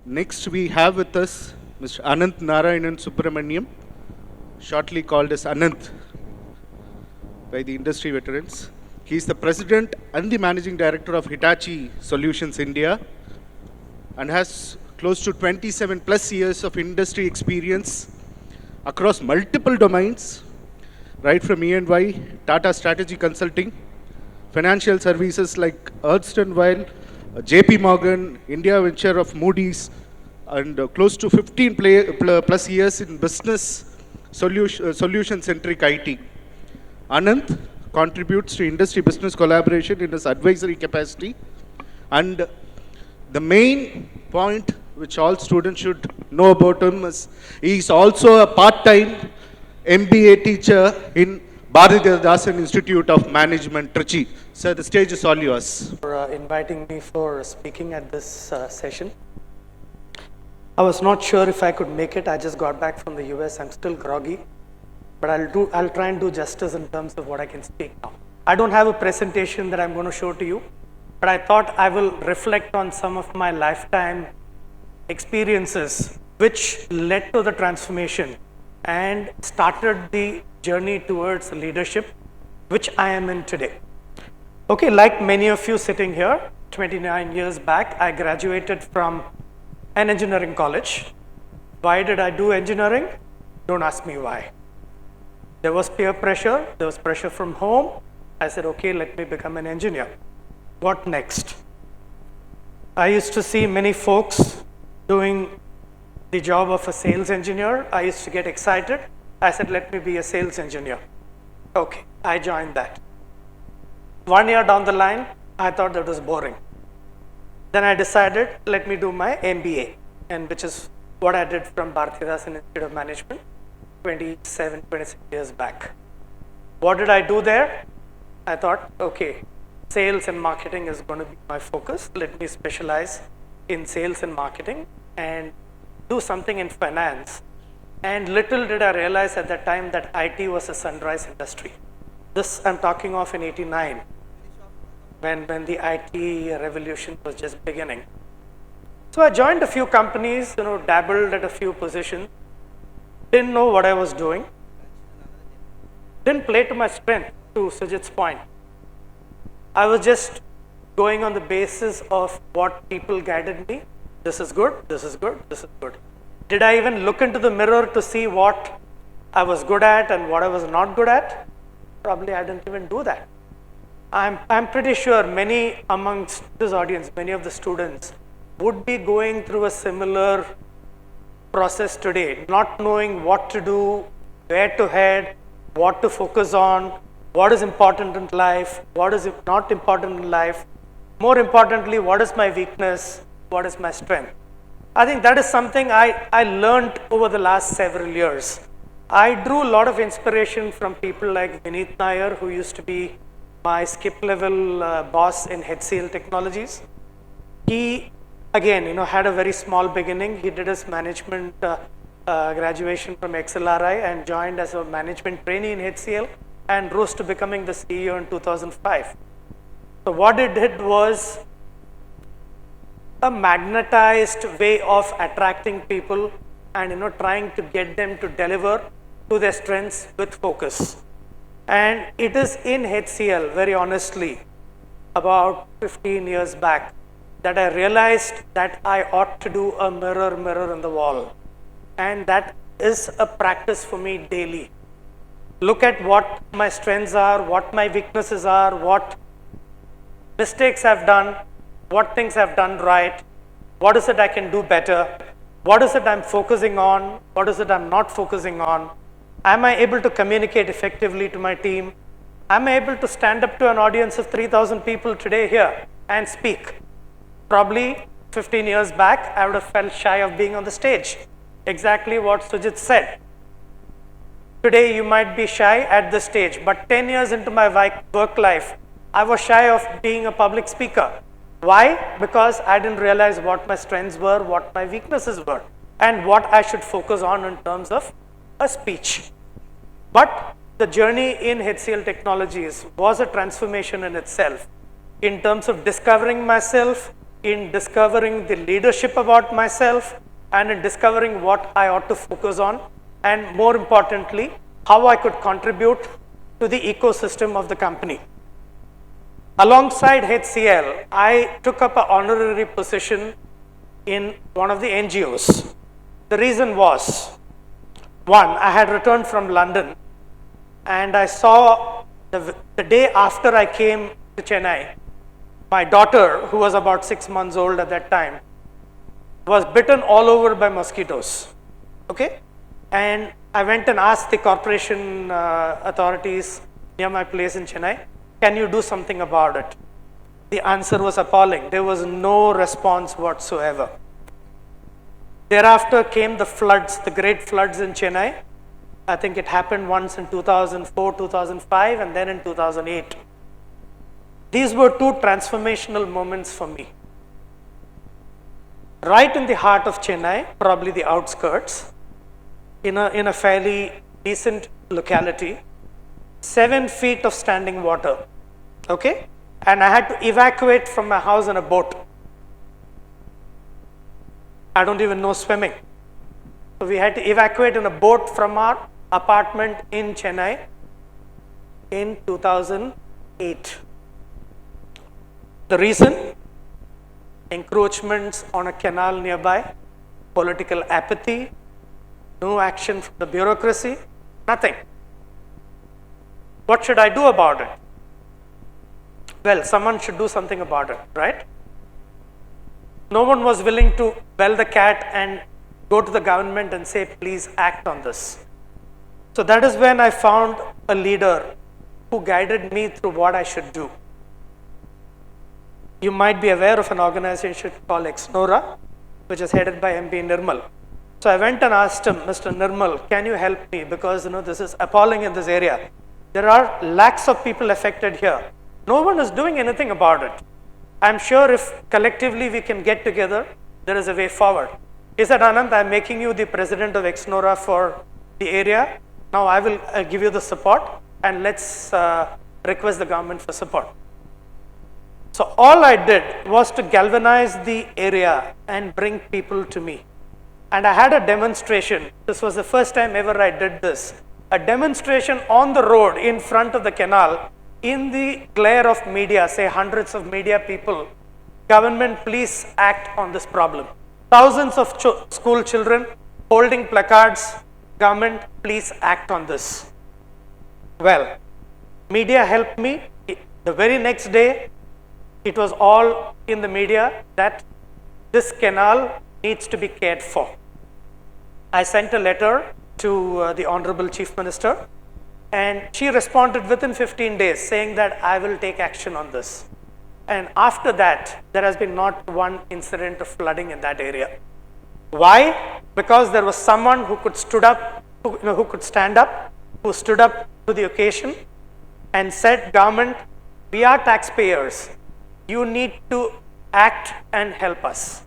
Next, we have with us Mr. Ananthanarayanan Subramaniam, shortly called as Ananth by the industry veterans. He is the president and the managing director of Hitachi Solutions India and has close to 27 plus years of industry experience across multiple domains, right from E&Y, Tata Strategy Consulting, financial services like Ernst & Young, JP Morgan, India Venture of Moody's, and close to 15 plus years in business solution-centric IT. Ananth contributes to industry business collaboration in his advisory capacity, and the main point which all students should know about him is he is also a part-time MBA teacher in Bharathidasan Institute of Management, Trichy. Sir, the stage is all yours. For inviting me for speaking at this session. I was not sure if I could make it. I just got back from the US. I'm still groggy, but I'll try and do justice in terms of what I can speak now. I don't have a presentation that I'm going to show to you, but I thought I will reflect on some of my lifetime experiences which led to the transformation and started the journey towards leadership, which I am in today. Okay, like many of you sitting here, 29 years back, I graduated from an engineering college. Why did I do engineering? Don't ask me why. There was peer pressure, there was pressure from home. I said, okay, let me become an engineer. What next? I used to see many folks doing the job of a sales engineer. I used to get excited. I said, let me be a sales engineer. Okay, I joined that. 1 year down the line, I thought that was boring. Then I decided, let me do my MBA, and which is what I did from Bharathidasan Institute of Management 27, 26 years back. What did I do there? I thought, okay, sales and marketing is going to be my focus. Let me specialize in sales and marketing and do something in finance. And little did I realize at that time that IT was a sunrise industry. This I'm talking of in '89, when the IT revolution was just beginning. So I joined a few companies, dabbled at a few positions, didn't know what I was doing, didn't play to my strength, to Sujit's point. I was just going on the basis of what people guided me. This is good, this is good, this is good. Did I even look into the mirror to see what I was good at and what I was not good at? Probably I didn't even do that. I'm pretty sure many amongst this audience, many of the students would be going through a similar process today, not knowing what to do, where to head, what to focus on, what is important in life, what is not important in life. More importantly, what is my weakness, what is my strength. I think that is something I learned over the last several years. I drew a lot of inspiration from people like Vineet Nair, who used to be my skip level boss in HCL Technologies. He, again, had a very small beginning. He did his management graduation from XLRI and joined as a management trainee in HCL and rose to becoming the CEO in 2005. So what he did was a magnetized way of attracting people and trying to get them to deliver to their strengths with focus. And it is in HCL, very honestly, about 15 years back, that I realized that I ought to do a mirror in the wall. And that is a practice for me daily. Look at what my strengths are, what my weaknesses are, what mistakes I've done, what things I've done right, what is it I can do better, what is it I'm focusing on, what is it I'm not focusing on. Am I able to communicate effectively to my team? Am I able to stand up to an audience of 3,000 people today here and speak? Probably 15 years back, I would have felt shy of being on the stage. Exactly what Sujit said. Today, you might be shy at the stage, but 10 years into my work life, I was shy of being a public speaker. Why? Because I didn't realize what my strengths were, what my weaknesses were, and what I should focus on in terms of a speech. But the journey in HCL Technologies was a transformation in itself in terms of discovering myself, in discovering the leadership about myself and in discovering what I ought to focus on, and more importantly, how I could contribute to the ecosystem of the company. Alongside HCL, I took up an honorary position in one of the NGOs. The reason was, one, I had returned from London and I saw the day after I came to Chennai, my daughter, who was about 6 months old at that time, was bitten all over by mosquitoes. Okay? And I went and asked the corporation authorities near my place in Chennai, can you do something about it? The answer was appalling. There was no response whatsoever. Thereafter came the floods, the great floods in Chennai. I think it happened once in 2004, 2005, and then in 2008. These were two transformational moments for me. Right in the heart of Chennai, probably the outskirts, in a fairly decent locality, 7 feet of standing water, okay? And I had to evacuate from my house in a boat. I don't even know swimming. So we had to evacuate in a boat from our apartment in Chennai in 2008. The reason? Encroachments on a canal nearby, political apathy, no action from the bureaucracy, nothing. What should I do about it? Well, someone should do something about it, right? No one was willing to bell the cat and go to the government and say, please act on this. So that is when I found a leader who guided me through what I should do. You might be aware of an organization called Exnora, which is headed by MB Nirmal. So I went and asked him, Mr. Nirmal, can you help me? Because this is appalling in this area. There are lakhs of people affected here. No one is doing anything about it. I'm sure if collectively we can get together, there is a way forward. He said, Anand, I'm making you the president of Exnora for the area. Now I will give you the support and let's request the government for support. So all I did was to galvanize the area and bring people to me. And I had a demonstration. This was the first time ever I did this. A demonstration on the road in front of the canal in the glare of media, say hundreds of media people. Government, please act on this problem. Thousands of school children holding placards. Government, please act on this. Well, media helped me. The very next day, it was all in the media that this canal needs to be cared for. I sent a letter to the Honorable Chief Minister, and she responded within 15 days saying that I will take action on this. And after that, there has been not one incident of flooding in that area. Why? Because there was someone who could stand up, who stood up to the occasion and said, government, we are taxpayers. You need to act and help us.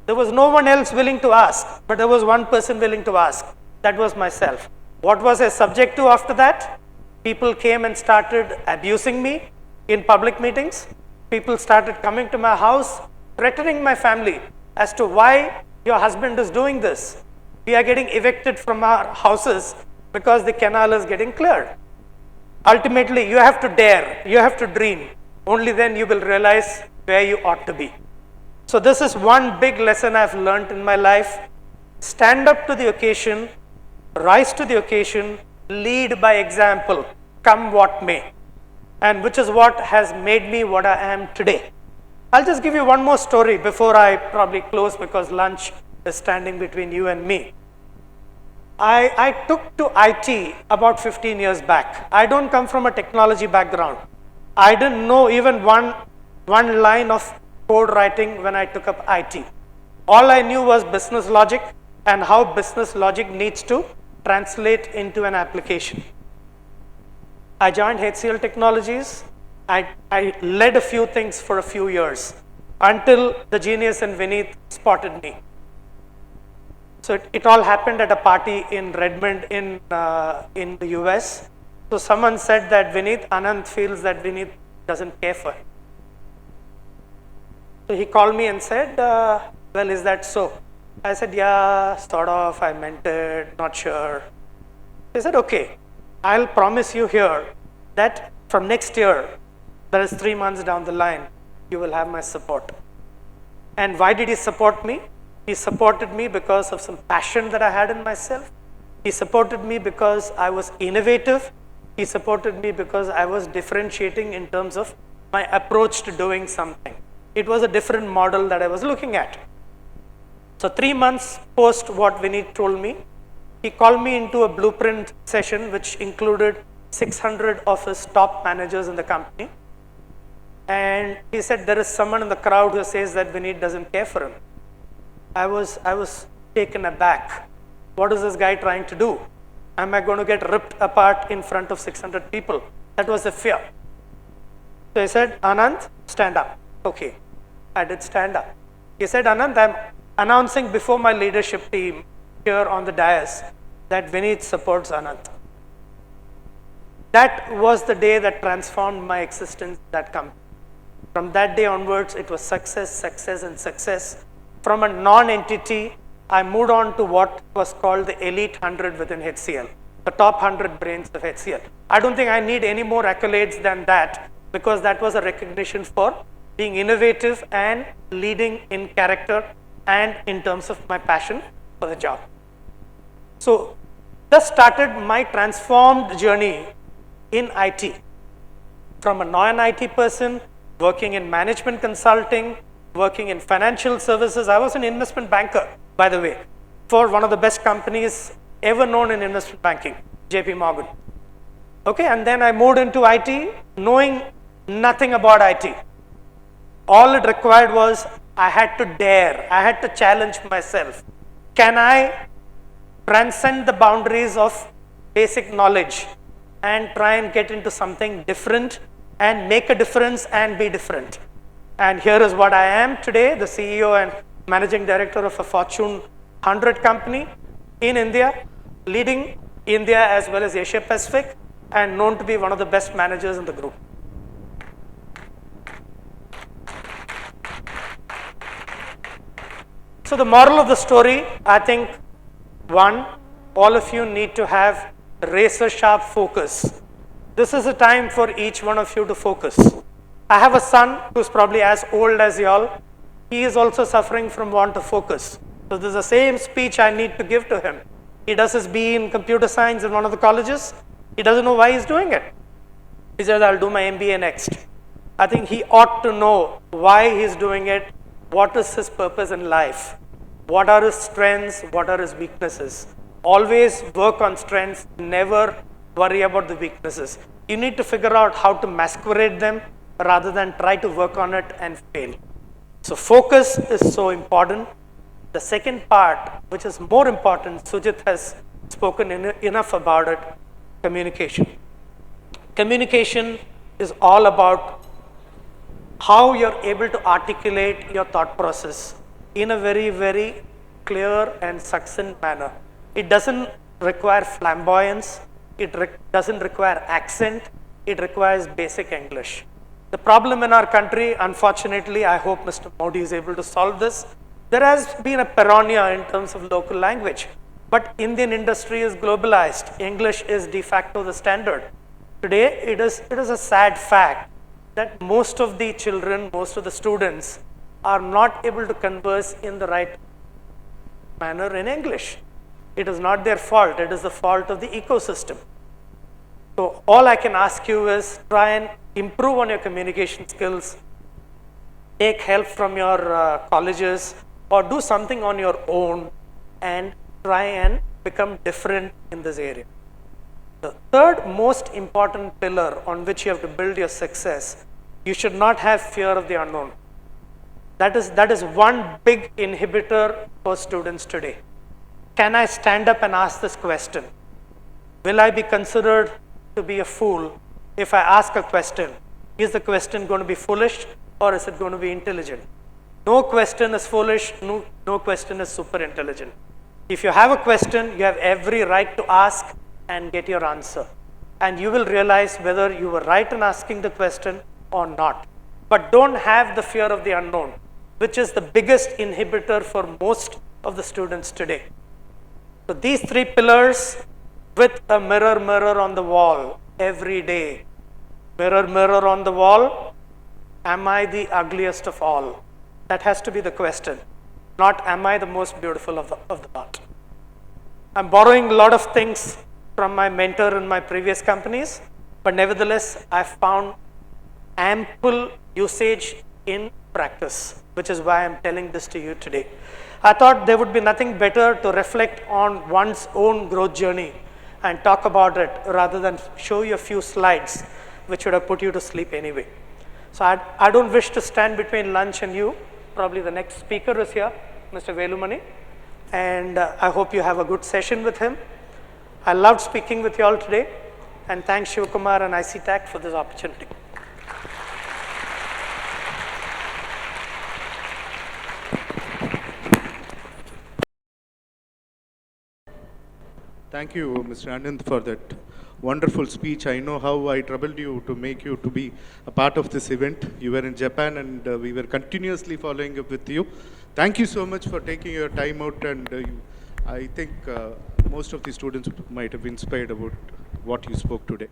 There was no one else willing to ask, but there was one person willing to ask. That was myself. What was I subject to after that? People came and started abusing me in public meetings. People started coming to my house, threatening my family as to why your husband is doing this. We are getting evicted from our houses because the canal is getting cleared. Ultimately, you have to dare, you have to dream. Only then you will realize where you ought to be. So this is one big lesson I've learned in my life. Stand up to the occasion, rise to the occasion, lead by example, come what may. And which is what has made me what I am today. I'll just give you one more story before I probably close because lunch is standing between you and me. I took to IT about 15 years back. I don't come from a technology background. I didn't know even one line of code writing when I took up IT. All I knew was business logic and how business logic needs to translate into an application. I joined HCL Technologies. I led a few things for a few years until the genius and Vineet spotted me. So it all happened at a party in Redmond in the US. So someone said that Vineet, Anand feels that Vineet doesn't care for him. So he called me and said, well, is that so? I said, yeah, sort of, I meant it, not sure. He said, okay, I'll promise you here that from next year, that is 3 months down the line, you will have my support. And why did he support me? He supported me because of some passion that I had in myself. He supported me because I was innovative. He supported me because I was differentiating in terms of my approach to doing something. It was a different model that I was looking at. So 3 months post what Vineet told me, he called me into a blueprint session which included 600 of his top managers in the company. And he said, there is someone in the crowd who says that Vineet doesn't care for him. I was taken aback. What is this guy trying to do? Am I going to get ripped apart in front of 600 people? That was the fear. So he said, Anant, stand up. Okay, I did stand up. He said, Anant, I'm announcing before my leadership team here on the dais that Vineet supports Anant. That was the day that transformed my existence in that company. From that day onwards, it was success, success, and success. From a non-entity, I moved on to what was called the Elite 100 within HCL, the top 100 brains of HCL. I don't think I need any more accolades than that, because that was a recognition for being innovative and leading in character and in terms of my passion for the job. So, thus started my transformed journey in IT. From a non-IT person, working in management consulting, working in financial services. I was an investment banker, by the way, for one of the best companies ever known in investment banking, JP Morgan. Okay, and then I moved into IT, knowing nothing about IT. All it required was I had to dare, I had to challenge myself. Can I transcend the boundaries of basic knowledge and try and get into something different and make a difference and be different? And here is what I am today, the CEO and Managing Director of a Fortune 100 company in India, leading India as well as Asia Pacific, and known to be one of the best managers in the group. So the moral of the story, I think, one, all of you need to have razor sharp focus. This is a time for each one of you to focus. I have a son who's probably as old as y'all. He is also suffering from want of focus. So this is the same speech I need to give to him. He does his BE in computer science in one of the colleges. He doesn't know why he's doing it. He says, I'll do my MBA next. I think he ought to know why he's doing it, what is his purpose in life, what are his strengths, what are his weaknesses. Always work on strengths, never worry about the weaknesses. You need to figure out how to masquerade them rather than try to work on it and fail. So focus is so important. The second part, which is more important, Sujit has spoken enough about it, communication. Communication is all about how you're able to articulate your thought process in a very, very clear and succinct manner. It doesn't require flamboyance. It doesn't require accent. It requires basic English. The problem in our country, unfortunately, I hope Mr. Modi is able to solve this. There has been a paranoia in terms of local language, but Indian industry is globalized. English is de facto the standard. Today, it is a sad fact that most of the children, most of the students are not able to converse in the right manner in English. It is not their fault. It is the fault of the ecosystem. So all I can ask you is try and improve on your communication skills, take help from your colleges, or do something on your own and try and become different in this area. The third most important pillar on which you have to build your success, you should not have fear of the unknown. That is one big inhibitor for students today. Can I stand up and ask this question? Will I be considered to be a fool if I ask a question? Is the question going to be foolish or is it going to be intelligent? No question is foolish, no question is super intelligent. If you have a question, you have every right to ask and get your answer. And you will realize whether you were right in asking the question or not. But don't have the fear of the unknown. which is the biggest inhibitor for most of the students today. So these three pillars with a mirror, mirror on the wall every day. Mirror, mirror on the wall, am I the ugliest of all? That has to be the question, not am I the most beautiful of the lot. I'm borrowing a lot of things from my mentor in my previous companies, but nevertheless, I found ample usage in practice, which is why I'm telling this to you today. I thought there would be nothing better to reflect on one's own growth journey and talk about it rather than show you a few slides, which would have put you to sleep anyway. So I don't wish to stand between lunch and you. Probably the next speaker is here, Mr. Velumani, and I hope you have a good session with him. I loved speaking with you all today, and thanks Shivakumar and ICTACT for this opportunity. Thank you, Mr. Anand, for that wonderful speech. I know how I troubled you to make you to be a part of this event. You were in Japan, and we were continuously following up with you. Thank you so much for taking your time out, and I think most of the students might have been inspired about what you spoke today.